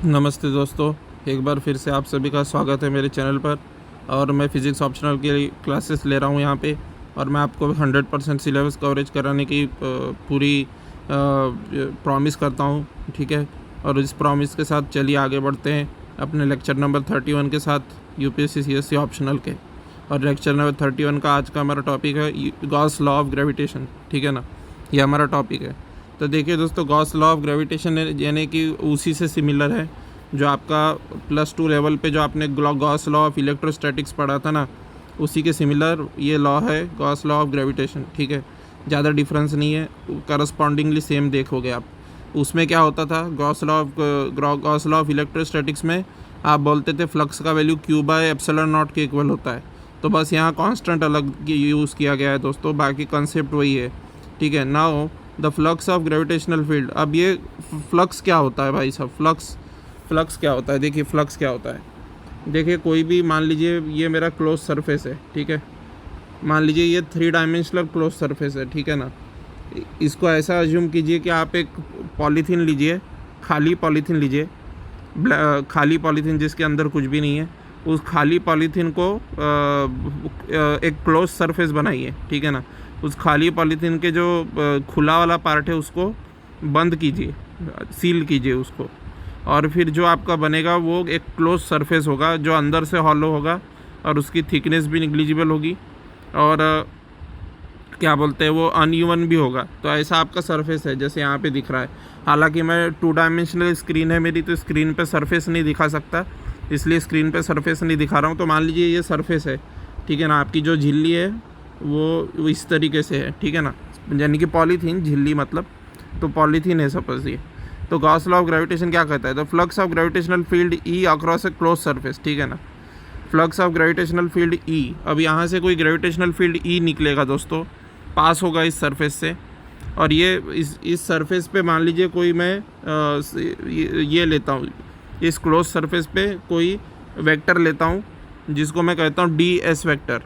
नमस्ते दोस्तों, एक बार फिर से आप सभी का स्वागत है मेरे चैनल पर। और मैं फ़िज़िक्स ऑप्शनल की क्लासेस ले रहा हूं यहां पे, और मैं आपको 100% सिलेबस कवरेज कराने की पूरी प्रॉमिस करता हूं, ठीक है। और इस प्रॉमिस के साथ चलिए आगे बढ़ते हैं अपने लेक्चर नंबर 31 के साथ, यूपीएससी सीएससी ऑप्शनल के। और लेक्चर नंबर 31 का आज का हमारा टॉपिक है गॉस लॉ ऑफ ग्रेविटेशन, ठीक है ना। ये हमारा टॉपिक है। तो देखिए दोस्तों, गॉस लॉ ऑफ ग्रेविटेशन यानी कि उसी से सिमिलर है जो आपका +2 लेवल पे जो आपने गॉस लॉ ऑफ इलेक्ट्रोस्टैटिक्स पढ़ा था ना, उसी के सिमिलर ये लॉ है गॉस लॉ ऑफ ग्रेविटेशन, ठीक है। ज़्यादा डिफरेंस नहीं है, करस्पॉन्डिंगली सेम देखोगे आप। उसमें क्या होता था, गॉस लॉ ऑफ इलेक्ट्रोस्टैटिक्स में आप बोलते थे फ्लक्स का वैल्यू Q/ε0 के इक्वल होता है। तो बस यहाँ कांस्टेंट अलग यूज़ किया गया है दोस्तों, बाकी कंसेप्ट वही है, ठीक है। Now the flux of gravitational field. अब ये फ्लक्स क्या होता है भाई साहब, फ्लक्स क्या होता है। देखिए फ्लक्स क्या होता है। देखिए कोई भी, मान लीजिए ये मेरा क्लोज सरफेस है, ठीक है। मान लीजिए ये 3 डायमेंशनल क्लोज सरफेस है, ठीक है ना। इसको ऐसा अज्यूम कीजिए कि आप एक पॉलीथीन लीजिए, खाली पॉलीथीन लीजिए, खाली पॉलीथीन जिसके अंदर कुछ भी नहीं है। उस खाली पॉलीथीन को एक क्लोज सरफेस बनाइए, ठीक है ना। उस खाली पॉलीथीन के जो खुला वाला पार्ट है उसको बंद कीजिए, सील कीजिए उसको। और फिर जो आपका बनेगा वो एक क्लोज सरफेस होगा जो अंदर से हॉलो होगा, और उसकी थिकनेस भी निग्लिजिबल होगी, और क्या बोलते हैं वो अनइवन भी होगा। तो ऐसा आपका सरफेस है जैसे यहाँ पे दिख रहा है। हालांकि मैं 2 डायमेंशनल स्क्रीन है मेरी, तो स्क्रीन पे सरफेस नहीं दिखा सकता, इसलिए स्क्रीन पे सरफेस नहीं दिखा रहा हूँ। तो मान लीजिए ये सरफेस है, ठीक है ना। आपकी जो झिल्ली है वो इस तरीके से है, ठीक है ना, यानी कि पॉलीथीन, झिल्ली मतलब, तो पॉलीथीन है सपोज ये। तो गॉस लॉ ऑफ ग्रेविटेशन क्या कहता है, तो flux of gravitational field E across a closed surface, ठीक है ना। फ्लक्स ऑफ ग्रेविटेशनल फील्ड ई, अब यहाँ से कोई ग्रेविटेशनल फील्ड ई निकलेगा दोस्तों, पास होगा इस सरफेस से। और ये इस सरफेस पे मान लीजिए कोई मैं ये लेता हूँ, इस क्लोज सरफेस पे कोई वेक्टर लेता हूँ जिसको मैं कहता हूँ D S vector.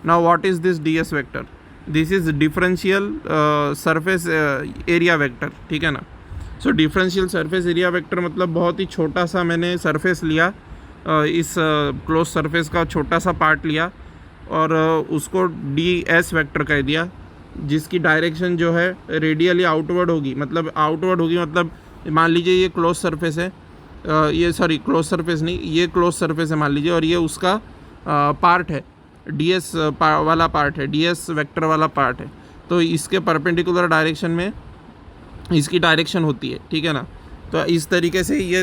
Now what is this D S vector, this is differential surface area vector, ठीक है ना। सो डिफरेंशियल सरफेस एरिया वेक्टर मतलब बहुत ही छोटा सा मैंने सरफेस लिया, इस क्लोज सरफेस का छोटा सा पार्ट लिया, और उसको डी एस वेक्टर कह दिया, जिसकी डायरेक्शन जो है रेडियली आउटवर्ड होगी। मतलब मान लीजिए ये क्लोज सरफेस है, ये सॉरी क्लोज सरफेस नहीं, ये क्लोज सरफेस है मान लीजिए, और ये उसका पार्ट है, ds वाला पार्ट है, ds वेक्टर वाला पार्ट है। तो इसके परपेंडिकुलर डायरेक्शन में इसकी डायरेक्शन होती है, ठीक है ना। तो इस तरीके से ये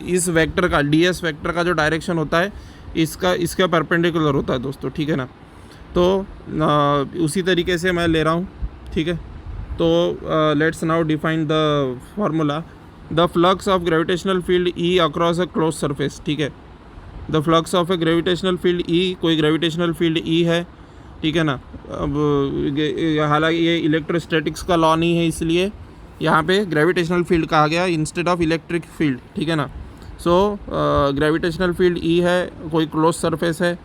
इस वेक्टर का, ds वेक्टर का जो डायरेक्शन होता है इसका परपेंडिकुलर होता है दोस्तों, ठीक है ना। तो उसी तरीके से मैं ले रहा हूँ, ठीक है। तो let's now define the formula, the flux of gravitational field E across a close surface, ठीक है। The flux of A gravitational field ई, कोई ग्रेविटेशनल फील्ड ई है, ठीक है ना। अब हालांकि ये इलेक्ट्रोस्टैटिक्स का लॉ नहीं है, इसलिए यहाँ पे ग्रेविटेशनल फील्ड कहा गया इंस्टेड ऑफ इलेक्ट्रिक फील्ड, ठीक है ना। सो ग्रेविटेशनल फील्ड ई है, कोई क्लोज सरफेस है,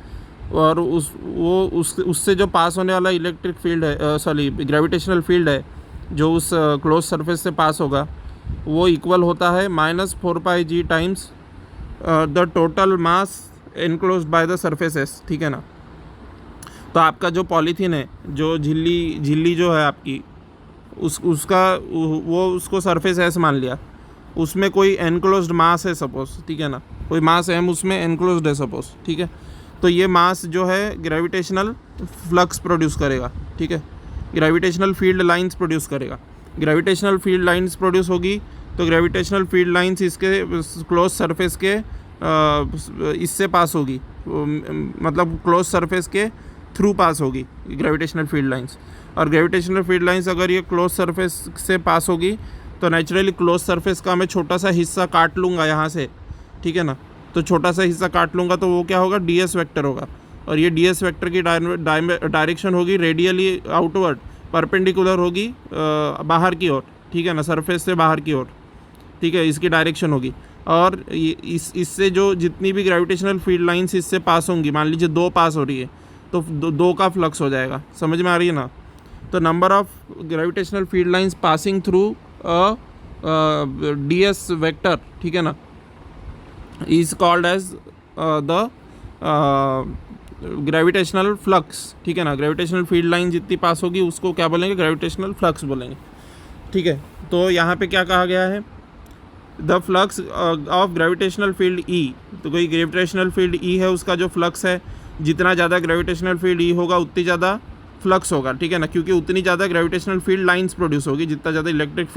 और उससे जो पास होने वाला इलेक्ट्रिक फील्ड है, सॉरी ग्रेविटेशनल फील्ड है जो उस क्लोज सरफेस से पास होगा, वो इक्वल होता है -4πg times the total mass enclosed by the surface S, ठीक है ना। तो आपका जो पॉलीथीन है, जो झिल्ली जो है आपकी, उसको सरफेस एस मान लिया, उसमें कोई एनक्लोज्ड मास है सपोज, ठीक है ना, कोई मास एम उसमें एनक्लोज्ड है सपोज, ठीक है। तो ये मास जो है ग्रेविटेशनल फ्लक्स प्रोड्यूस करेगा, ठीक है, ग्रेविटेशनल फील्ड लाइंस प्रोड्यूस करेगा। ग्रेविटेशनल फील्ड लाइंस प्रोड्यूस होगी तो ग्रेविटेशनल फील्ड लाइंस इसके क्लोज सरफेस के इससे पास होगी, मतलब क्लोज सरफेस के थ्रू पास होगी ग्रेविटेशनल फील्ड लाइंस। और ग्रेविटेशनल फील्ड लाइंस अगर ये क्लोज सरफेस से पास होगी तो नेचुरली क्लोज सरफेस का मैं छोटा सा हिस्सा काट लूँगा यहाँ से, ठीक है ना। तो छोटा सा हिस्सा काट लूँगा तो वो क्या होगा, ds वेक्टर होगा, और ये ds वेक्टर की डायरेक्शन होगी रेडियली आउटवर्ड, परपेंडिकुलर होगी बाहर की ओर, ठीक है ना, सरफेस से बाहर की ओर, ठीक है, इसकी डायरेक्शन होगी। और इससे जो जितनी भी ग्रेविटेशनल फील्ड लाइंस इससे पास होंगी, मान लीजिए 2 पास हो रही है, तो 2 का फ्लक्स हो जाएगा, समझ में आ रही है ना। तो number of gravitational field lines passing through ds vector, ठीक है ना, is called as the gravitational flux, ठीक है ना। ग्रेविटेशनल फील्ड लाइन जितनी पास होगी उसको क्या बोलेंगे, ग्रेविटेशनल फ्लक्स बोलेंगे, ठीक है। तो यहाँ पे क्या कहा गया है, the flux of gravitational field ई, तो कोई ग्रेविटेशनल फील्ड ई है, उसका जो फ्लक्स है, जितना ज़्यादा ग्रेविटेशनल फील्ड ई होगा उतनी ज़्यादा फ्लक्स होगा, ठीक है ना, क्योंकि उतनी ज़्यादा ग्रेविटेशनल फील्ड लाइंस प्रोड्यूस होगी, जितना ज़्यादा इलेक्ट्रिक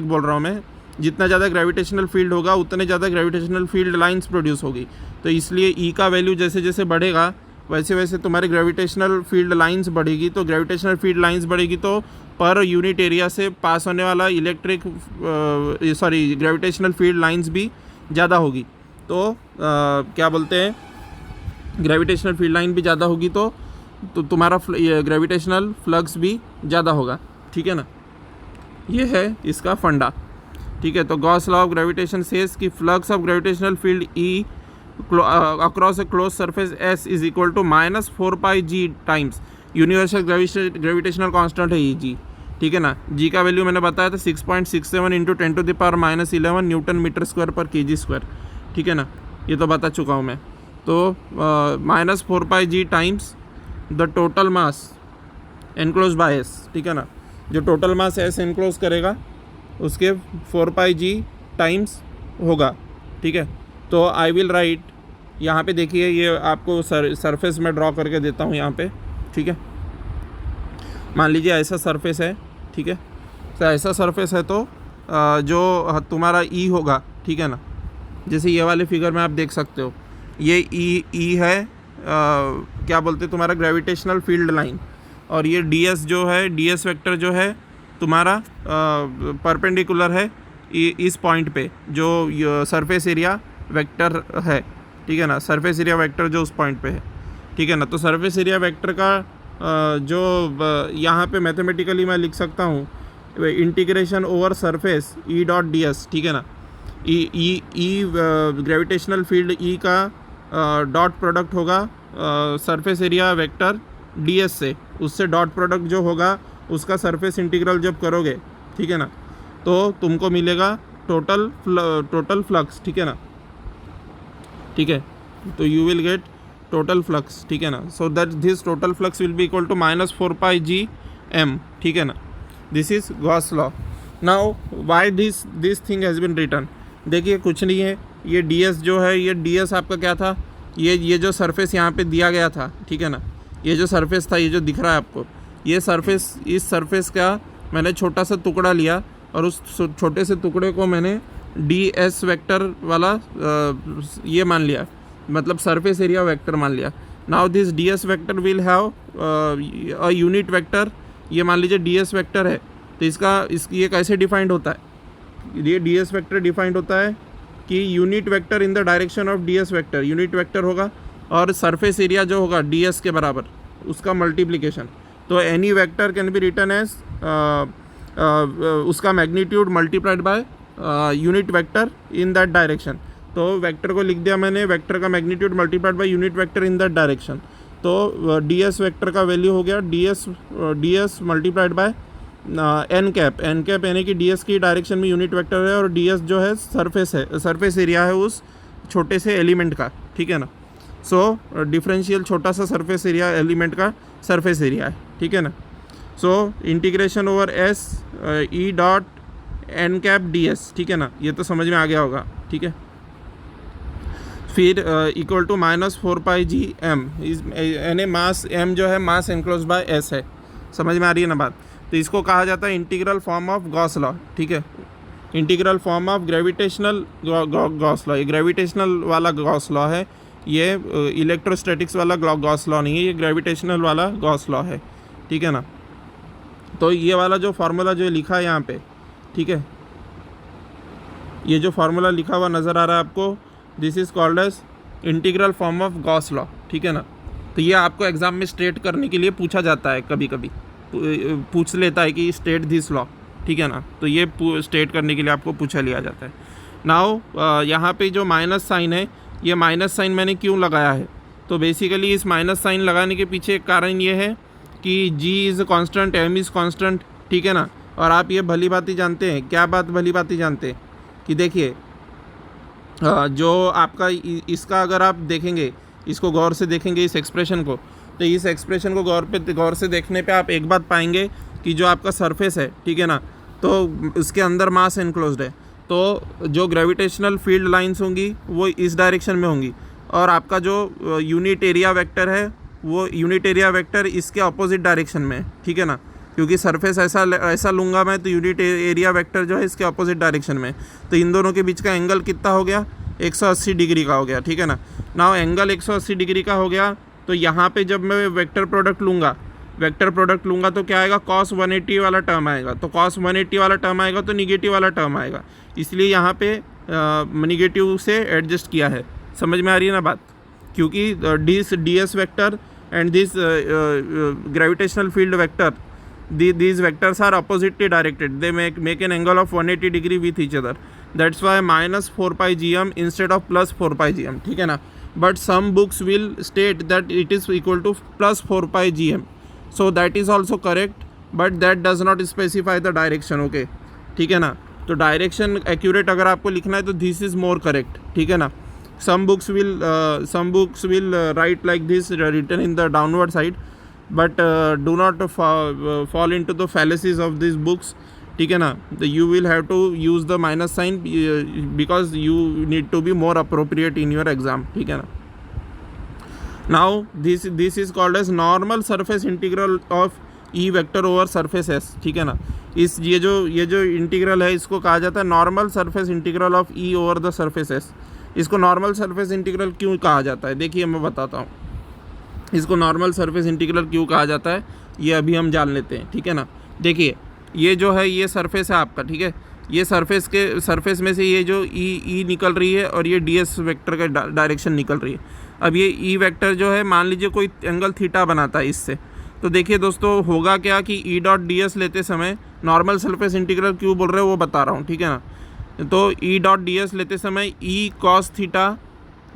बोल रहा हूँ मैं, जितना ज़्यादा ग्रेविटेशनल फील्ड होगा उतने ज़्यादा ग्रेविटेशनल फील्ड लाइंस प्रोड्यूस होगी। तो इसलिए ई का वैल्यू जैसे जैसे बढ़ेगा वैसे वैसे तुम्हारी ग्रेविटेशनल फील्ड लाइंस बढ़ेगी। तो ग्रेविटेशनल फील्ड लाइंस बढ़ेगी तो पर यूनिट एरिया से पास होने वाला ग्रेविटेशनल फील्ड लाइंस भी ज़्यादा होगी। तो क्या बोलते हैं, ग्रेविटेशनल फील्ड लाइन भी ज़्यादा होगी तो तुम्हारा ग्रेविटेशनल फ्लक्स भी ज़्यादा होगा, ठीक है ना। ये है इसका फंडा, ठीक है। तो Gauss law of gravitation says कि flux of gravitational field E across a closed surface S is equal to -4πg times universal gravitational constant है ई जी, ठीक है ना। जी का वैल्यू मैंने बताया था 6.67 इंटू 10⁻11 न्यूटन मीटर स्क्वायर पर kg स्क्वायर, ठीक है ना, ये तो बता चुका हूँ मैं। तो -4πg times the total mass enclose by S, ठीक है ना, जो टोटल मास एस एनक्लोज करेगा उसके 4πg टाइम्स होगा, ठीक है। तो आई विल राइट, यहाँ पे देखिए ये आपको सरफेस में ड्रॉ करके देता हूँ यहाँ पे, ठीक है। मान लीजिए ऐसा सरफेस है, ठीक है। तो ऐसा सरफेस है तो जो तुम्हारा ई होगा, ठीक है ना, जैसे ये वाले फिगर में आप देख सकते हो, ये ई है क्या बोलते हैं तुम्हारा ग्रेविटेशनल फील्ड लाइन, और ये डी एस जो है, डी एस वेक्टर जो है तुम्हारा परपेंडिकुलर है इस पॉइंट पे जो सरफेस एरिया वेक्टर है, ठीक है ना, सरफेस एरिया वेक्टर जो उस पॉइंट पे है, ठीक है ना। तो सरफेस एरिया वेक्टर का जो यहाँ पे मैथमेटिकली मैं लिख सकता हूँ integration over surface E dot D S, ठीक है ना। ई ग्रेविटेशनल फील्ड ई का डॉट प्रोडक्ट होगा surface area vector D S से, उससे डॉट प्रोडक्ट जो होगा उसका सरफेस इंटीग्रल जब करोगे, ठीक है ना, तो तुमको मिलेगा टोटल फ्लक्स, ठीक है ना, ठीक है। तो you will get total flux, ठीक है ना। So that this total flux will be equal to -4πg m, ठीक है ना। This is Gauss law. Now why this thing has been written, देखिए कुछ नहीं है, ये डी एस जो है, ये डी एस आपका क्या था, ये जो सरफेस यहाँ पे दिया गया था, ठीक है ना, ये जो सरफेस था, ये जो दिख रहा है आपको, ये सरफेस, इस सरफेस का मैंने छोटा सा टुकड़ा लिया और उस छोटे से टुकड़े को मैंने डी एस वेक्टर वाला ये मान लिया, मतलब सरफेस एरिया वेक्टर मान लिया। Now this D S vector will have a unit vector, ये मान लीजिए डी एस वेक्टर है, तो ये कैसे डिफाइंड होता है, ये डी एस वेक्टर डिफाइंड होता है कि unit vector in the direction of D S vector, unit vector होगा और सरफेस एरिया जो होगा डी एस के बराबर उसका मल्टीप्लिकेशन। तो any vector can be written as उसका magnitude multiplied by unit vector in that direction. तो वेक्टर को लिख दिया मैंने, वेक्टर का magnitude multiplied by unit vector in that direction. तो डी एस वेक्टर का वैल्यू हो गया D S multiplied by N cap यानी कि डी एस की डायरेक्शन में यूनिट वेक्टर है और डी एस जो है सरफेस एरिया है उस छोटे से एलिमेंट का, ठीक है ना। सो डिफरेंशियल छोटा सा सरफेस एरिया एलिमेंट का सरफेस एरिया है, ठीक है ना। So integration over S E dot N cap D S, ठीक है ना, ये तो समझ में आ गया होगा, ठीक है। फिर इक्वल टू -4πg m, यानी मास m जो है मास एनक्लोज बाय s है, समझ में आ रही है ना बात। तो इसको कहा जाता है integral form of Gauss law, ठीक है, integral form of gravitational Gauss law. ये ग्रेविटेशनल वाला गॉस लॉ है, ये इलेक्ट्रोस्टैटिक्स वाला गॉस लॉ नहीं है, ये ग्रेविटेशनल वाला गॉस लॉ है, ठीक है ना। तो ये वाला जो फार्मूला जो लिखा है यहाँ पे, ठीक है, ये जो फार्मूला लिखा हुआ नज़र आ रहा है आपको, this is called as integral form of Gauss law, ठीक है ना। तो ये आपको एग्ज़ाम में स्टेट करने के लिए पूछा जाता है, कभी कभी पूछ लेता है कि स्टेट दिस लॉ, ठीक है ना। तो ये स्टेट करने के लिए आपको पूछा लिया जाता है। नाउ यहाँ पे जो माइनस साइन है, ये माइनस साइन मैंने क्यों लगाया है, तो बेसिकली इस माइनस साइन लगाने के पीछे एक कारण ये है कि g is constant, m is constant, ठीक है ना। और आप ये भली बात ही जानते हैं, क्या बात भली बात ही जानते हैं कि देखिए जो आपका इसका अगर आप देखेंगे, इसको गौर से देखेंगे इस एक्सप्रेशन को, तो इस एक्सप्रेशन को गौर से देखने पे आप एक बात पाएंगे कि जो आपका सरफेस है, ठीक है ना, तो उसके अंदर मास एनक्लोज्ड है, तो जो ग्रेविटेशनल फील्ड लाइंस होंगी वो इस डायरेक्शन में होंगी, और आपका जो यूनिट एरिया वेक्टर है वो यूनिट एरिया वेक्टर इसके अपोजिट डायरेक्शन में है, ठीक है ना, क्योंकि सरफेस ऐसा लूँगा मैं, तो यूनिट एरिया वेक्टर जो है इसके अपोजिट डायरेक्शन में, तो इन दोनों के बीच का एंगल कितना हो गया, 180 डिग्री का हो गया, ठीक है ना। नाउ एंगल 180 डिग्री का हो गया, तो यहाँ पे जब मैं वेक्टर प्रोडक्ट लूँगा तो क्या आएगा, cos 180 वाला टर्म आएगा, तो cos 180 वाला टर्म आएगा तो निगेटिव वाला टर्म आएगा, इसलिए यहाँ पे निगेटिव से एडजस्ट किया है। समझ में आ रही है ना बात, क्योंकि D S vector and this gravitational field vector, these vectors are oppositely directed, they make an angle of 180 degree with each other, that's why minus 4 pi gm instead of plus 4 pi gm, ठीक है ना। but some books will state that it is equal to plus 4 pi gm, so that is also correct, but that does not specify the direction, okay, ठीक है ना। तो direction accurate अगर आपको लिखना है तो दिस इज़ मोर करेक्ट, ठीक है ना। some books will write like this, written in the downward side, but do not fall into the fallacies of these books, ठीक है ना। you will have to use the minus sign because you need to be more appropriate in your exam, ठीक है ना। now this is called as normal surface integral of E vector over surface S, ठीक है ना। ये जो integral है इसको कहा जाता है normal surface integral of E over the surface S। इसको नॉर्मल सरफेस इंटीग्रल क्यों कहा जाता है, देखिए मैं बताता हूँ इसको नॉर्मल सरफेस इंटीग्रल क्यों कहा जाता है, ये अभी हम जान लेते हैं, ठीक है ना। देखिए ये जो है ये सरफेस है आपका, ठीक है, ये सरफेस में से ये जो ई निकल रही है और ये डी एस वेक्टर का डायरेक्शन निकल रही है। अब ये ई वेक्टर जो है मान लीजिए कोई एंगल थीटा बनाता है इससे, तो देखिए दोस्तों होगा क्या कि ई डॉट डी एस लेते समय, नॉर्मल सरफेस इंटीग्रल क्यों बोल रहे हो वो बता रहा हूँ, ठीक है ना। तो ई डॉट डी एस लेते समय E cos theta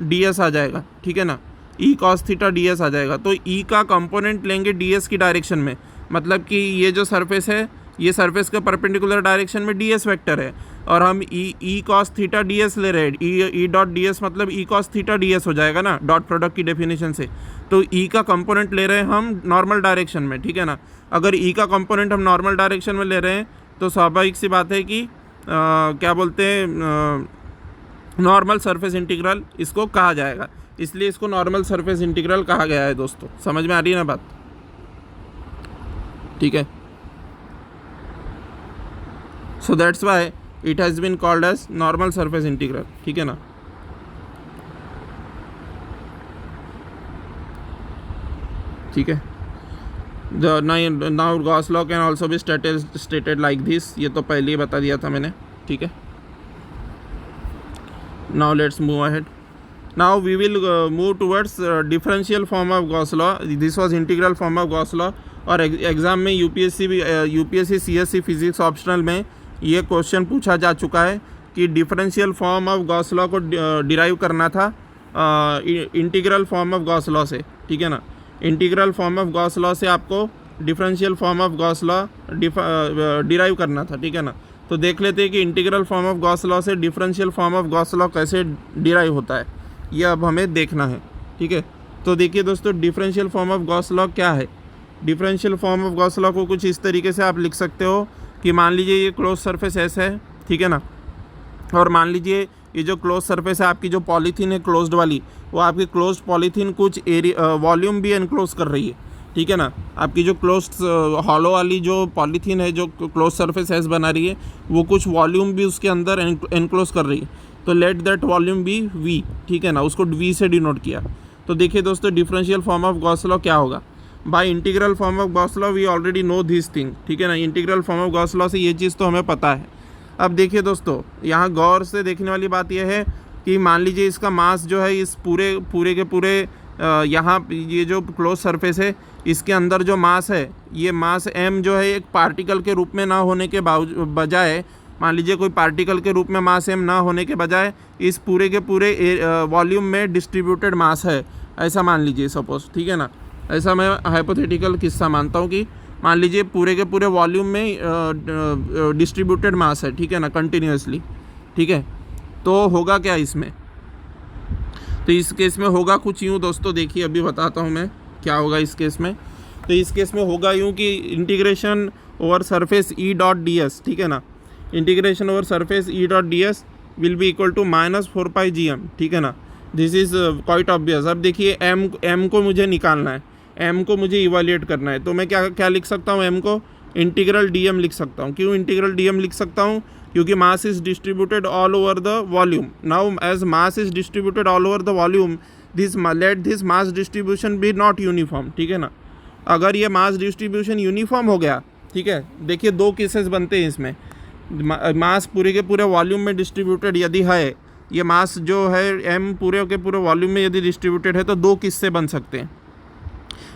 D S आ जाएगा, ठीक है ना, E cos theta D S आ जाएगा। तो ई का कंपोनेंट लेंगे डी एस की डायरेक्शन में, मतलब कि ये जो सरफेस है ये सरफेस के परपेंडिकुलर डायरेक्शन में डी एस वेक्टर है, और हम ई कॉस थीटा डी एस ले रहे हैं, ई डॉट डी एस मतलब ई कॉस थीटा डी एस हो जाएगा ना डॉट प्रोडक्ट की डेफिनेशन से। तो ई का कंपोनेंट ले रहे हैं हम नॉर्मल डायरेक्शन में, ठीक है ना। अगर ई का कंपोनेंट हम नॉर्मल डायरेक्शन में ले रहे हैं तो स्वाभाविक सी बात है कि क्या बोलते हैं नॉर्मल सरफेस इंटीग्रल इसको कहा जाएगा, इसलिए इसको नॉर्मल सरफेस इंटीग्रल कहा गया है दोस्तों। समझ में आ रही है ना बात, ठीक है। So that's why it has been called as normal surface integral, ठीक है ना। ठीक है, now Gauss law can also be stated like this, ये तो पहले ही बता दिया था मैंने, ठीक है। Now let's move ahead. Now we will move towards differential form of Gauss law. This was integral form of Gauss law, और एग्ज़ाम में यूपीएससी सीएससी फिजिक्स ऑप्शनल में ये क्वेश्चन पूछा जा चुका है कि differential form of Gauss law को डिराइव करना था integral form of Gauss law से, ठीक है ना। Integral form of Gauss law से आपको differential form of Gauss law derive करना था, ठीक है ना। तो देख लेते हैं कि integral form of Gauss law से differential form of Gauss law कैसे डिराइव होता है, ये अब हमें देखना है, ठीक है। तो देखिए दोस्तों differential form of Gauss law क्या है। Differential form of Gauss law को कुछ इस तरीके से आप लिख सकते हो कि मान लीजिए ये क्लोज सरफेस एस है, ठीक है ना, और मान लीजिए ये जो क्लोज सरफेस है आपकी जो पॉलीथीन है क्लोज्ड वाली, वो आपकी क्लोज्ड पॉलीथीन कुछ एरिया वॉल्यूम भी एनक्लोज कर रही है, ठीक है ना। आपकी जो क्लोज्ड हॉलो वाली जो पॉलीथीन है जो क्लोज सरफेस एस बना रही है वो कुछ वॉल्यूम भी उसके अंदर एनक्लोज कर रही है, तो let that volume be V, ठीक है ना, उसको वी से डिनोट किया। तो देखिए दोस्तों differential form of Gauss law क्या होगा। By integral form of Gauss law we already know this thing, ठीक है ना। Integral form of Gauss law से ये चीज़ तो हमें पता है। अब देखिए दोस्तों यहाँ गौर से देखने वाली बात यह है कि मान लीजिए इसका मास जो है इस पूरे के पूरे यहाँ ये जो क्लोज सरफेस है इसके अंदर जो मास है ये मास m जो है एक पार्टिकल के रूप में ना होने के बजाय, मान लीजिए कोई पार्टिकल के रूप में मास m ना होने के बजाय इस पूरे के पूरे वॉल्यूम में डिस्ट्रीब्यूटेड मास है, ऐसा मान लीजिए सपोज, ठीक है ना। ऐसा मैं हाइपोथेटिकल किस्सा मानता हूँ कि मान लीजिए पूरे के पूरे वॉल्यूम में डिस्ट्रीब्यूटेड मास है, ठीक है ना, कंटिन्यूसली, ठीक है। तो होगा क्या इसमें? तो इस केस में होगा कुछ यूँ दोस्तों, देखिए अभी बताता हूँ मैं क्या होगा इस केस में। तो इस केस में होगा यूँ कि integration over surface E dot D S, ठीक है ना, integration over surface E dot D S will be equal to -4πgm, ठीक है ना। This is quite obvious. अब देखिए एम को मुझे निकालना है, एम को मुझे इवेल्युएट करना है, तो मैं क्या क्या लिख सकता हूँ? एम को इंटीग्रल डी एम लिख सकता हूँ। क्यों इंटीग्रल डी एम लिख सकता हूँ? क्योंकि mass is distributed all over the volume. Now as mass is distributed all over the volume, let this mass distribution be not uniform, ठीक है ना। अगर ये मास डिस्ट्रीब्यूशन यूनिफॉर्म हो गया, ठीक है, देखिए दो केसेस बनते हैं इसमें। मास पूरे के पूरे वॉल्यूम में डिस्ट्रीब्यूटेड यदि है, ये मास जो है एम पूरे के पूरे वॉल्यूम में यदि डिस्ट्रीब्यूटेड है, तो दो किस्से बन सकते हैं।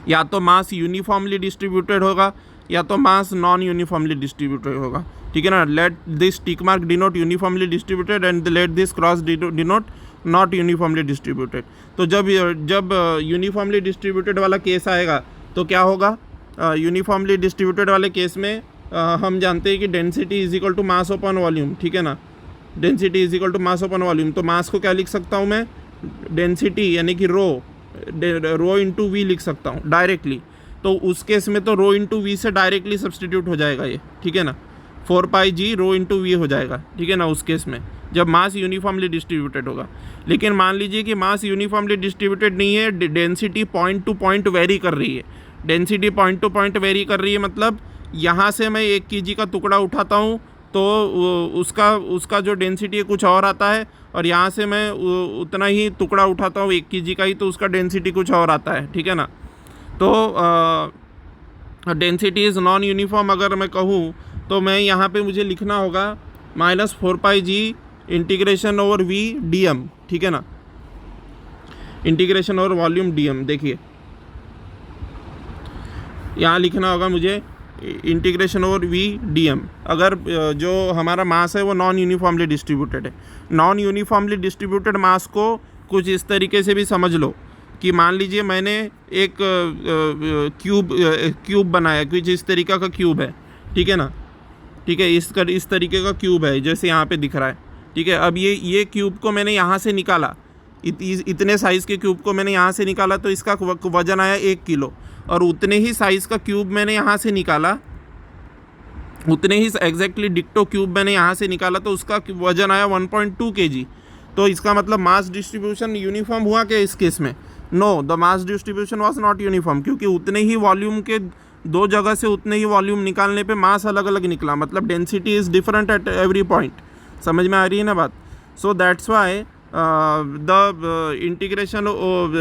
या तो मास यूनिफॉर्मली डिस्ट्रीब्यूटेड होगा, या तो मास नॉन यूनिफॉर्मली डिस्ट्रीब्यूटेड होगा, ठीक है ना। Let this tick mark denote uniformly distributed and let this cross denote not uniformly distributed. तो जब यूनिफॉर्मली डिस्ट्रीब्यूटेड वाला केस आएगा तो क्या होगा? यूनिफॉर्मली डिस्ट्रीब्यूटेड वाले केस में हम जानते हैं कि density is equal to mass upon volume, ठीक है ना। Density is equal to mass upon volume. तो मास को क्या लिख सकता हूँ मैं? डेंसिटी यानी कि रो इंटू वी लिख सकता हूँ डायरेक्टली। तो उस केस में तो रो इंटू वी से डायरेक्टली सब्सटीट्यूट हो जाएगा ये, ठीक है ना। 4πg रो इंटू वी हो जाएगा, ठीक है ना, उस केस में जब मास यूनिफॉर्मली डिस्ट्रीब्यूटेड होगा। लेकिन मान लीजिए कि मास यूनिफॉर्मली डिस्ट्रीब्यूटेड नहीं है, density point to point very कर रही है। Density point to point very कर रही है मतलब यहाँ से मैं 1 kg का टुकड़ा उठाता हूँ तो उसका जो डेंसिटी है कुछ और आता है, और यहाँ से मैं उतना ही टुकड़ा उठाता हूँ 1 kg का ही, तो उसका डेंसिटी कुछ और आता है, ठीक है ना। तो डेंसिटी इज़ नॉन यूनिफॉर्म अगर मैं कहूँ तो मैं यहाँ पे मुझे लिखना होगा -4πg integration over V D M, ठीक है ना, integration over volume D M. देखिए यहाँ लिखना होगा मुझे integration over V D M. अगर जो हमारा मास है वो नॉन यूनिफॉर्मली डिस्ट्रीब्यूटेड है। नॉन यूनिफॉर्मली डिस्ट्रीब्यूटेड मास को कुछ इस तरीके से भी समझ लो कि मान लीजिए मैंने एक क्यूब बनाया, कुछ इस तरीक़ा का क्यूब है, ठीक है ना, ठीक है, इस तरीके का क्यूब है जैसे यहाँ पे दिख रहा है, ठीक है। अब ये क्यूब को मैंने यहाँ से निकाला, इतने साइज़ के क्यूब को मैंने यहाँ से निकाला, तो इसका वज़न आया 1 किलो। और उतने ही साइज़ का क्यूब मैंने यहाँ से निकाला, उतने ही एग्जैक्टली डिक्टो क्यूब मैंने यहाँ से निकाला, तो उसका वज़न आया 1.2 kg। तो इसका मतलब मास डिस्ट्रीब्यूशन यूनिफॉर्म हुआ क्या इस केस में? No, the mass distribution was not uniform, क्योंकि उतने ही वॉल्यूम के दो जगह से उतने ही वॉल्यूम निकालने पे मास अलग अलग निकला, मतलब density is different at every point. समझ में आ रही है ना बात? So that's why the integration,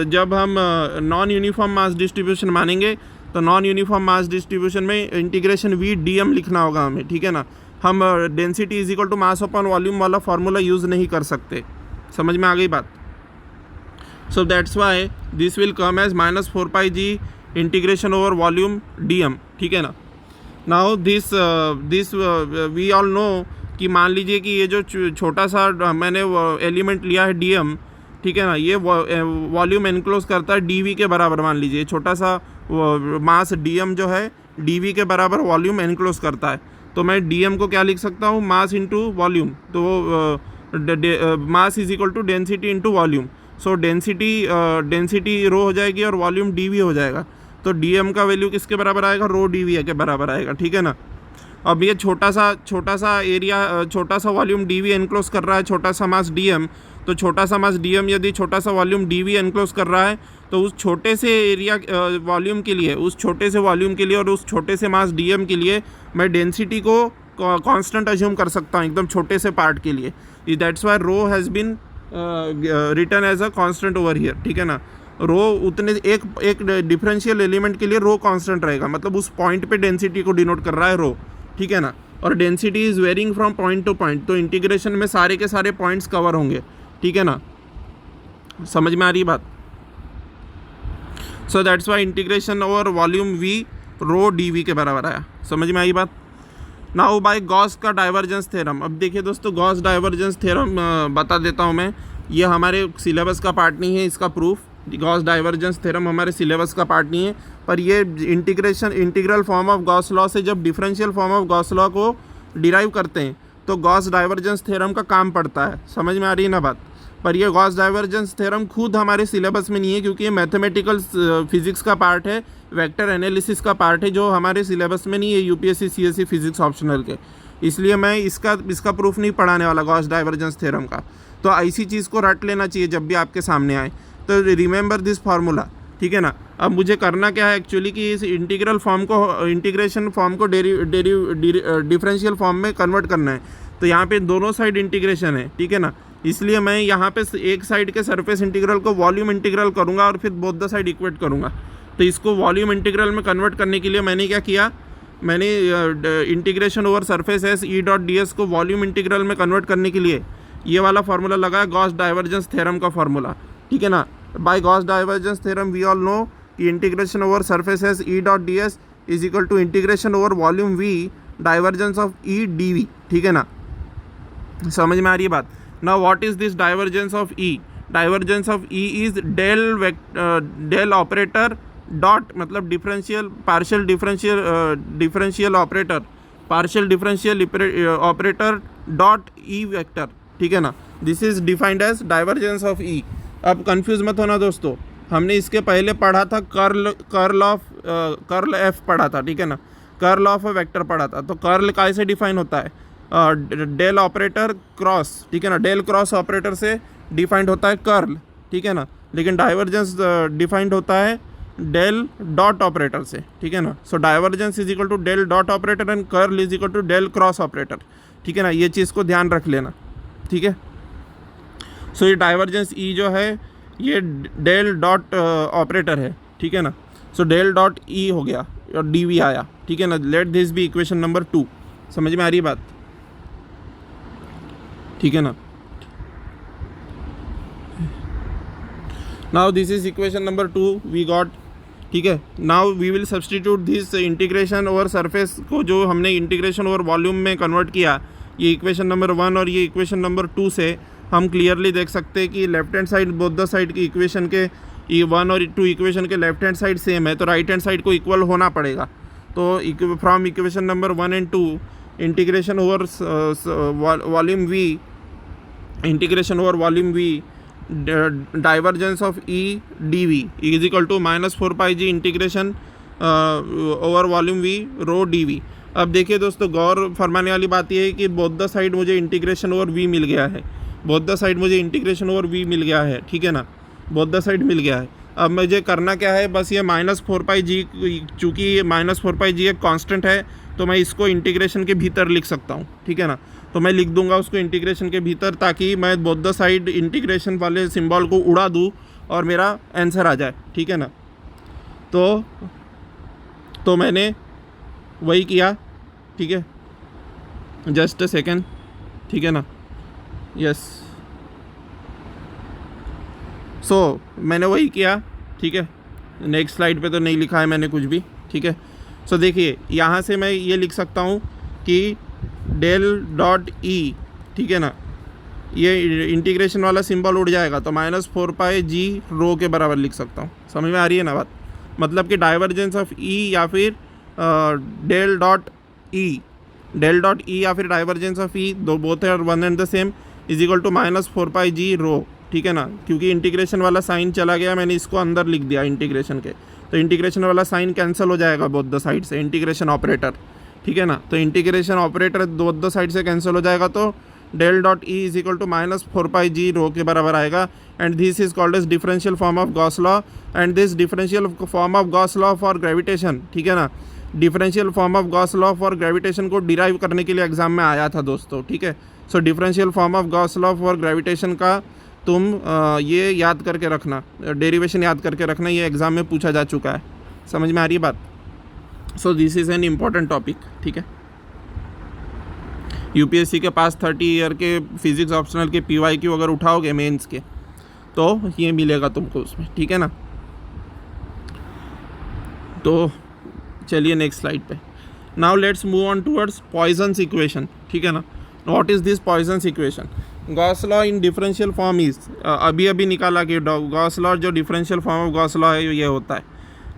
जब हम नॉन यूनिफॉर्म मास डिस्ट्रीब्यूशन मानेंगे तो नॉन यूनिफॉर्म मास डिस्ट्रीब्यूशन में इंटीग्रेशन वी डी एम लिखना होगा हमें, ठीक है ना। हम density is equal to mass upon volume वाला फार्मूला यूज़ नहीं कर सकते। समझ में आ गई बात? So that's why this will come as -4πg integration over volume D M, ठीक है ना। Now this we all know कि मान लीजिए कि ये जो छोटा सा मैंने एलिमेंट लिया है डी एम, ठीक है ना, ये वॉल्यूम एनक्लोज करता है डी वी के बराबर। मान लीजिए छोटा सा मास डी एम जो है डी वी के बराबर वॉल्यूम एनक्लोज करता है, तो मैं डी एम को क्या लिख सकता हूँ? Mass into volume. तो mass is equal to density into volume. So density rho हो जाएगी और वॉल्यूम डी वी हो जाएगा। तो डी एम का वैल्यू किसके बराबर आएगा? रो डी वी के बराबर आएगा, ठीक है ना। अब ये छोटा सा एरिया, छोटा सा वॉल्यूम डी वी एनक्लोज कर रहा है, छोटा सा मास डी एम। तो छोटा सा मास डी एम यदि छोटा सा वॉल्यूम डी वी एनक्लोज कर रहा है, तो उस छोटे से एरिया वॉल्यूम के लिए, उस छोटे से वॉल्यूम के लिए और उस छोटे से मास डी एम के लिए मैं डेंसिटी को कांस्टेंट अज्यूम कर सकता हूँ एकदम छोटे से पार्ट के लिए। That's why rho has been written as a constant over here, ठीक है ना। रो उतने एक डिफरेंशियल एलिमेंट के लिए रो कांस्टेंट रहेगा, मतलब उस पॉइंट पे डेंसिटी को डिनोट कर रहा है रो, ठीक है ना। और density is varying from point to point, तो इंटीग्रेशन में सारे के सारे पॉइंट्स कवर होंगे, ठीक है ना। समझ में आ रही बात? So that's why integration over volume V rho D V के बराबर आया। समझ में आई बात? नाउ बाय गॉस का डाइवर्जेंस थ्योरम। अब देखिए दोस्तों, गॉस डाइवर्जेंस थ्योरम बता देता हूँ मैं, ये हमारे सिलेबस का पार्ट नहीं है इसका प्रूफ। गॉस डाइवर्जेंस थ्योरम हमारे सिलेबस का पार्ट नहीं है, पर ये integral form of Gauss law से जब differential form of Gauss law को डिराइव करते हैं तो गॉस डाइवर्जेंस थ्योरम का काम पड़ता है। समझ में आ रही है ना बात। पर ये गॉस डाइवर्जेंस थ्योरम खुद हमारे सिलेबस में नहीं है, क्योंकि ये मैथमेटिकल फिजिक्स का पार्ट है, वेक्टर एनालिसिस का पार्ट है, जो हमारे सिलेबस में नहीं है यूपीएससी सीएससी फिजिक्स ऑप्शनल के। इसलिए मैं इसका प्रूफ नहीं पढ़ाने वाला गॉस डाइवर्जेंस थ्योरम का। तो ऐसी चीज़ को रट लेना चाहिए जब भी आपके सामने आए। तो रिमेंबर दिस फार्मूला, ठीक है ना। अब मुझे करना क्या है एक्चुअली कि इस इंटीग्रल फॉर्म को, इंटीग्रेशन फॉर्म को डिफरेंशियल फॉर्म में कन्वर्ट करना है। तो यहाँ पे दोनों साइड इंटीग्रेशन है, ठीक है ना। इसलिए मैं यहाँ पे एक साइड के सरफेस इंटीग्रल को वॉल्यूम इंटीग्रल करूँगा और फिर बोथ द साइड इक्वेट करूँगा। तो इसको वॉल्यूम इंटीग्रल में कन्वर्ट करने के लिए मैंने क्या किया, मैंने integration over surface S E dot D S को वॉल्यूम इंटीग्रल में कन्वर्ट करने के लिए ये वाला फार्मूला लगाया, गॉस डाइवर्जेंस थ्योरम का फार्मूला, ठीक है ना। By Gauss divergence theorem we all know कि integration over surface S E dot D S is equal to integration over volume V divergence of E D V, ठीक है ना। समझ में आ रही है बात। Now what is this divergence of E? Divergence of E is del operator dot, मतलब differential partial differential operator dot E vector, ठीक है ना। This is defined as divergence of E. अब कंफ्यूज मत होना दोस्तों, हमने इसके पहले पढ़ा था कर्ल एफ पढ़ा था, ठीक है ना। कर्ल ऑफ अ वेक्टर पढ़ा था। तो कर्ल कैसे डिफाइन होता है? डेल ऑपरेटर क्रॉस, ठीक है ना। डेल क्रॉस ऑपरेटर से डिफाइंड होता है कर्ल, ठीक है ना। लेकिन डाइवर्जेंस डिफाइंड होता है डेल डॉट ऑपरेटर से, ठीक है ना। So divergence is equal to del dot operator and curl is equal to del cross operator, ठीक है ना। ये चीज़ को ध्यान रख लेना, ठीक है। सो ये डाइवर्जेंस ई जो है ये डेल डॉट ऑपरेटर है, ठीक है ना। सो डेल डॉट ई हो गया और डी वी आया, ठीक है ना। Let this be equation number 2। समझ में आ रही बात, ठीक है ना। Now this is equation number 2 we got, ठीक है। Now we will substitute this integration over surface को, जो हमने इंटीग्रेशन ओवर वॉल्यूम में कन्वर्ट किया, ये इक्वेशन नंबर 1 और ये इक्वेशन नंबर 2 से हम क्लियरली देख सकते हैं कि left hand side both the side की इक्वेशन के, ये 1 और 2 इक्वेशन के लेफ्ट हैंड साइड सेम है, तो राइट हैंड साइड को इक्वल होना पड़ेगा। तो from equation number 1 and 2 integration over volume V, integration over volume V divergence of E D V is equal to -4 pi G integration over volume V rho D V. अब देखिए दोस्तों, गौर फरमाने वाली बात यह है कि बोथ द साइड मुझे इंटीग्रेशन ओवर वी मिल गया है, बोथ द साइड मुझे इंटीग्रेशन ओवर वी मिल गया है, ठीक है ना। बोथ द साइड मिल गया है। अब मुझे करना क्या है, बस ये -4 पाई जी, चूँकि ये -4 पाई जी एक कांस्टेंट है, तो मैं इसको इंटीग्रेशन के भीतर लिख सकता हूँ, ठीक है ना। तो मैं लिख दूंगा उसको इंटीग्रेशन के भीतर, ताकि मैं बोथ द साइड इंटीग्रेशन वाले सिंबल को उड़ा दूँ और मेरा आंसर आ जाए, ठीक है ना। तो मैंने वही किया, ठीक है। जस्ट अ सेकेंड, ठीक है ना। यस, सो मैंने वही किया, ठीक है। नेक्स्ट स्लाइड पे तो नहीं लिखा है मैंने कुछ भी, ठीक है। सो देखिए, यहाँ से मैं ये लिख सकता हूँ कि डेल डॉट ई, ठीक है ना, ये इंटीग्रेशन वाला सिंबल उड़ जाएगा, तो -4 पाई जी रो के बराबर लिख सकता हूँ। समझ में आ रही है ना बात। मतलब कि डाइवर्जेंस ऑफ ई या फिर डेल डॉट ई या फिर डाइवर्जेंस ऑफ ई, दो बोथ है और one and the same, is equal to -4 pi G rho, ठीक है ना। क्योंकि इंटीग्रेशन वाला साइन चला गया, मैंने इसको अंदर लिख दिया इंटीग्रेशन के, तो इंटीग्रेशन वाला साइन कैंसिल हो जाएगा बोथ द साइड से, इंटीग्रेशन ऑपरेटर, ठीक है ना। तो integration operator both the side से कैंसिल हो जाएगा, तो del dot E is equal to -4 pi G rho के बराबर आएगा। And this is called as differential form of Gauss law, and this differential form of Gauss law for gravitation, ठीक है ना। Differential form of Gauss law for gravitation को derive करने के लिए एग्जाम में आया था दोस्तों, ठीक है। So differential form of Gauss law for gravitation का तुम ये याद करके रखना, डेरिवेशन याद करके रखना, ये एग्ज़ाम में पूछा जा चुका है। समझ में आ रही है बात। So this is an important topic, ठीक है। यूपीएससी के पास 30 ईयर के फिजिक्स ऑप्शनल के PYQ अगर उठाओगे मेंस के, तो ये मिलेगा तुमको उसमें, ठीक है ना। तो चलिए नेक्स्ट स्लाइड पे। Now let's move on towards Poisson's equation, ठीक है ना। What is this Poisson's equation? Gauss law in differential form is, अभी निकाला कि गॉस लॉ जो differential form of Gauss law है ये होता है।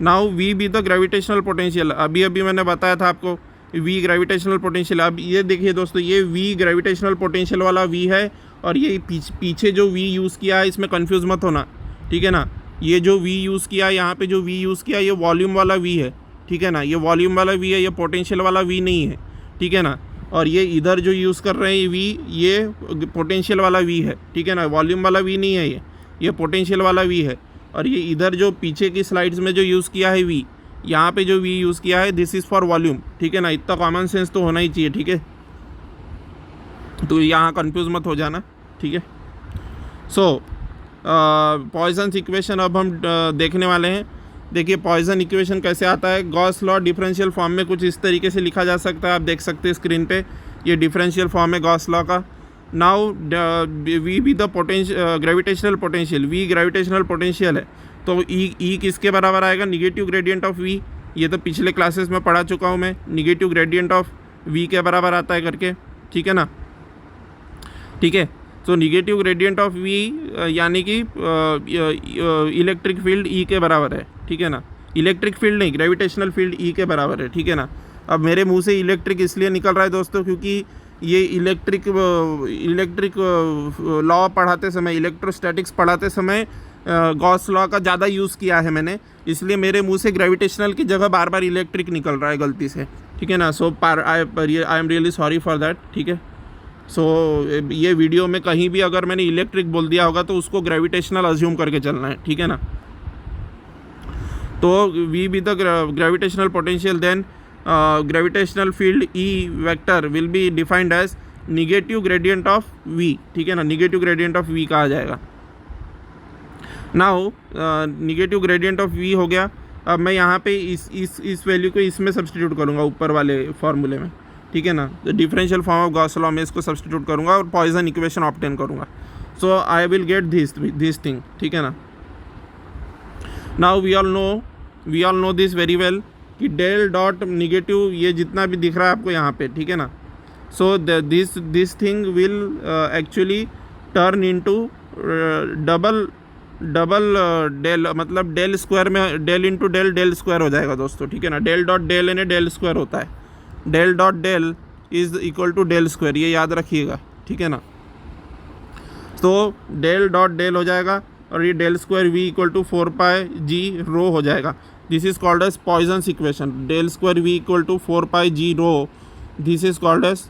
Now V be the gravitational potential, अभी मैंने बताया था आपको वी ग्रेविटेशनल पोटेंशियल। अब ये देखिए दोस्तों, ये वी ग्रेविटेशनल पोटेंशियल वाला वी है, और ये पीछे जो वी यूज़ किया है इसमें कंफ्यूज मत होना, ठीक है ना। ये जो वी यूज़ किया है, यहाँ पे जो वी यूज़ किया है, ये वॉल्यूम वाला वी है, ठीक है ना। ये वॉल्यूम वाला वी है, ये पोटेंशियल वाला वी नहीं है, ठीक है ना। और ये इधर जो यूज़ कर रहे हैं वी, ये पोटेंशियल वाला वी है, ठीक है ना। वॉल्यूम वाला वी नहीं है, ये पोटेंशियल वाला वी है। और ये इधर जो पीछे की स्लाइड्स में जो यूज़ किया है वी, यहाँ पे जो वी यूज़ किया है, दिस इज़ फॉर वॉल्यूम, ठीक है ना। इतना कॉमन सेंस तो होना ही चाहिए, ठीक है। तो यहाँ कंफ्यूज मत हो जाना, ठीक है। सो पॉइजन्स इक्वेशन अब हम देखने वाले हैं। देखिए पॉइजन इक्वेशन कैसे आता है। गॉस लॉ डिफरेंशियल फॉर्म में कुछ इस तरीके से लिखा जा सकता है, आप देख सकते हैं स्क्रीन पे, ये डिफरेंशियल फॉर्म है गॉस लॉ का। Now V be the gravitational potential, V gravitational potential है, तो ई किसके बराबर आएगा, निगेटिव ग्रेडियंट ऑफ वी। ये तो पिछले क्लासेस में पढ़ा चुका हूँ मैं, निगेटिव ग्रेडियंट ऑफ वी के बराबर आता है करके, ठीक है ना। ठीक है, सो निगेटिव ग्रेडियंट ऑफ वी यानी कि इलेक्ट्रिक फील्ड ई के बराबर है, ठीक है ना। इलेक्ट्रिक फील्ड नहीं, ग्रेविटेशनल फील्ड ई के बराबर है, ठीक है ना। अब मेरे मुंह से इलेक्ट्रिक इसलिए निकल रहा है दोस्तों, क्योंकि ये इलेक्ट्रिक लॉ पढ़ाते समय, इलेक्ट्रोस्टैटिक्स पढ़ाते समय गॉस लॉ का ज़्यादा यूज़ किया है मैंने, इसलिए मेरे मुंह से ग्रेविटेशनल की जगह बार बार इलेक्ट्रिक निकल रहा है गलती से, ठीक है ना। So I am really sorry for that, ठीक है। सो ये वीडियो में कहीं भी अगर मैंने इलेक्ट्रिक बोल दिया होगा तो उसको ग्रेविटेशनल अज्यूम करके चलना है, ठीक है ना। तो V be the gravitational potential, then gravitational field E vector will be defined as negative gradient of V, ठीक है ना। निगेटिव ग्रेडियंट ऑफ वी कहा जाएगा। Now negative gradient of V हो गया। अब मैं यहाँ पे इस वैल्यू को इसमें सब्सटीट्यूट करूँगा, ऊपर वाले फार्मूले में, ठीक है ना। Differential form of Gauss law में इसको सब्सटीट्यूट करूँगा और पॉइजन इक्वेशन ऑब्टेन करूँगा। So I will get this thing, ठीक है ना। Now we all know this very well कि डेल डॉट निगेटिव, ये जितना भी दिख रहा है आपको यहाँ पे, ठीक है ना। So this thing will actually turn into double del, मतलब डेल स्क्वायर में डेल इंटू डेल स्क्वायर हो जाएगा दोस्तों, ठीक है ना। डेल डॉट डेल यानी डेल स्क्वायर होता है, del dot del is equal to del square, ये याद रखिएगा, ठीक है ना। तो डेल डॉट डेल हो जाएगा और ये del square V equal to 4 pi G rho हो जाएगा। This is called as Poisson's equation. Del square V equal to 4 pi G rho, this is called as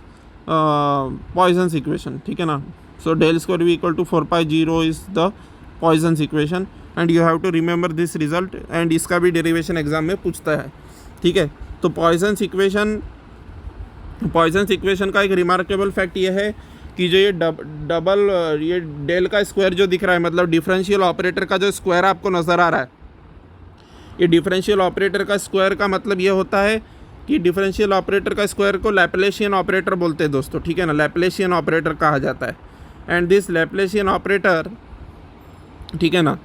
Poisson's equation, ठीक है ना। So del square V equal to 4 pi G rho is the Poisson's equation and you have to remember this result, and इसका भी derivation exam में पूछता है, ठीक है। तो पॉइजन्स इक्वेशन का एक रिमार्केबल फैक्ट ये है कि जो ये ये डेल का स्क्वायर जो दिख रहा है, मतलब डिफरेंशियल ऑपरेटर का जो स्क्वायर आपको नज़र आ रहा है, ये डिफरेंशियल ऑपरेटर का स्क्वायर का मतलब ये होता है कि डिफरेंशियल ऑपरेटर का स्क्वायर को लैप्लेशियन ऑपरेटर बोलते हैं दोस्तों, ठीक है ना। लैप्लेशियन ऑपरेटर कहा जाता है। एंड दिस लैप्लेशियन ऑपरेटर, ठीक है ना,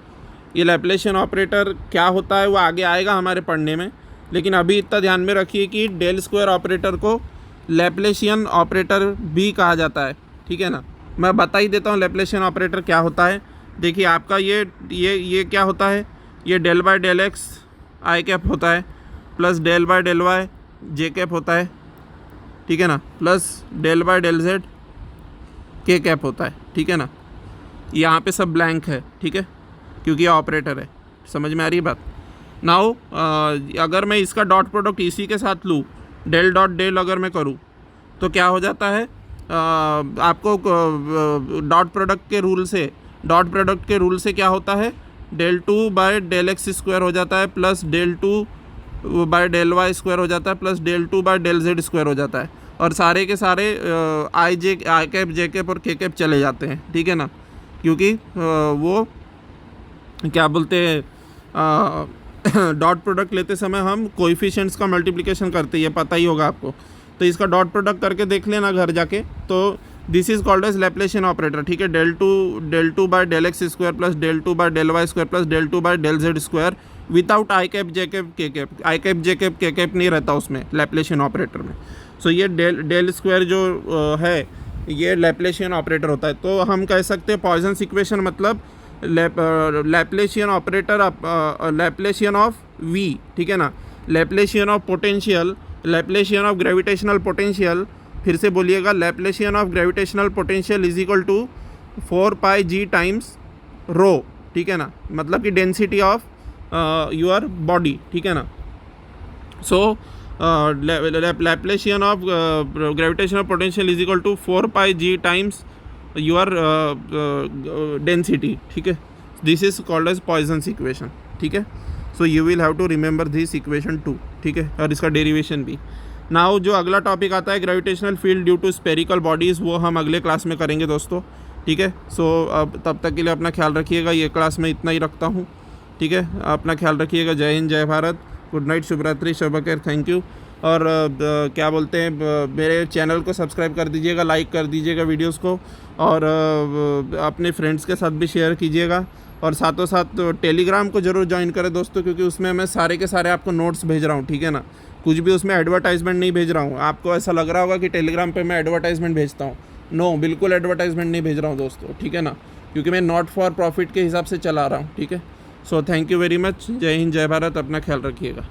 ये लैप्लेशियन ऑपरेटर क्या होता है वो आगे आएगा हमारे पढ़ने में, लेकिन अभी इतना ध्यान में रखिए कि डेल स्क्वायर ऑपरेटर को लैप्लेशियन ऑपरेटर भी कहा जाता है, ठीक है ना। मैं बता ही देता हूँ लैप्लेशियन ऑपरेटर क्या होता है। देखिए आपका ये क्या होता है, ये del by del X I cap होता है, plus del by del Y J cap होता है, ठीक है ना, plus del by del Z K cap होता है, ठीक है ना। यहाँ पे सब ब्लैंक है, ठीक है, क्योंकि ये ऑपरेटर है। समझ में आ रही है बात। नाउ अगर मैं इसका डॉट प्रोडक्ट इसी के साथ लूँ, डेल डॉट डेल अगर मैं करूँ तो क्या हो जाता है, आपको डॉट प्रोडक्ट के रूल से क्या होता है, del 2 by del X square हो जाता है, plus del 2 by del Y square हो जाता है, plus del 2 by del Z square हो जाता है, और सारे के सारे आई कैप जे कैप और के कैप चले जाते हैं, ठीक है ना। क्योंकि वो क्या बोलते हैं, डॉट प्रोडक्ट लेते समय हम कोएफिशिएंट्स का मल्टीप्लिकेशन करते हैं, ये पता ही होगा आपको। तो इसका डॉट प्रोडक्ट करके देख लेना घर जाके। तो this is called as Laplacian operator, ठीक है। Del two by del X square plus del 2 by del Y square plus del 2 by del Z square without I cap J cap K cap. I cap J cap K cap नहीं रहता उसमें लैप्लेशियन operator में। सो ये del square जो है ये लैप्लेशियन operator होता है। तो हम कह सकते हैं पॉइजन्स इक्वेशन मतलब Laplacian operator, Laplacian of V, ठीक है ना। Laplacian of potential Laplacian of gravitational potential, फिर से बोलिएगा, Laplacian of gravitational potential is equal to 4πg times rho, ठीक है ना, मतलब कि डेंसिटी ऑफ योर बॉडी, ठीक है ना। So Laplacian of gravitational potential is equal to 4πg times your density, ठीक है। This is called as Poisson's equation, ठीक है। So you will have to remember this equation 2, ठीक है, और इसका डेरिवेशन भी। नाउ जो अगला टॉपिक आता है gravitational field due to spherical bodies, वो हम अगले क्लास में करेंगे दोस्तों, ठीक है। सो अब तब तक के लिए अपना ख्याल रखिएगा, ये क्लास में इतना ही रखता हूँ, ठीक है। अपना ख्याल रखिएगा। जय हिंद, जय भारत, गुड नाइट, शुभ रात्रि, शब बखैर, थैंक यू। और क्या बोलते हैं, मेरे चैनल को सब्सक्राइब कर दीजिएगा, लाइक कर दीजिएगा वीडियोस को, और अपने फ्रेंड्स के साथ भी शेयर कीजिएगा। और साथों साथ टेलीग्राम को ज़रूर ज्वाइन करें दोस्तों, क्योंकि उसमें मैं सारे के सारे आपको नोट्स भेज रहा हूँ, ठीक है ना। कुछ भी उसमें एडवर्टाइजमेंट नहीं भेज रहा हूँ। आपको ऐसा लग रहा होगा कि टेलीग्राम पे मैं एडवर्टाइजमेंट भेजता हूँ, नो, बिल्कुल एडवर्टाइजमेंट नहीं भेज रहा हूँ दोस्तों, ठीक है ना, क्योंकि मैं नॉट फॉर प्रॉफिट के हिसाब से चला रहा हूँ, ठीक है। So thank you very much. जय हिंद, जय भारत, अपना ख्याल रखिएगा।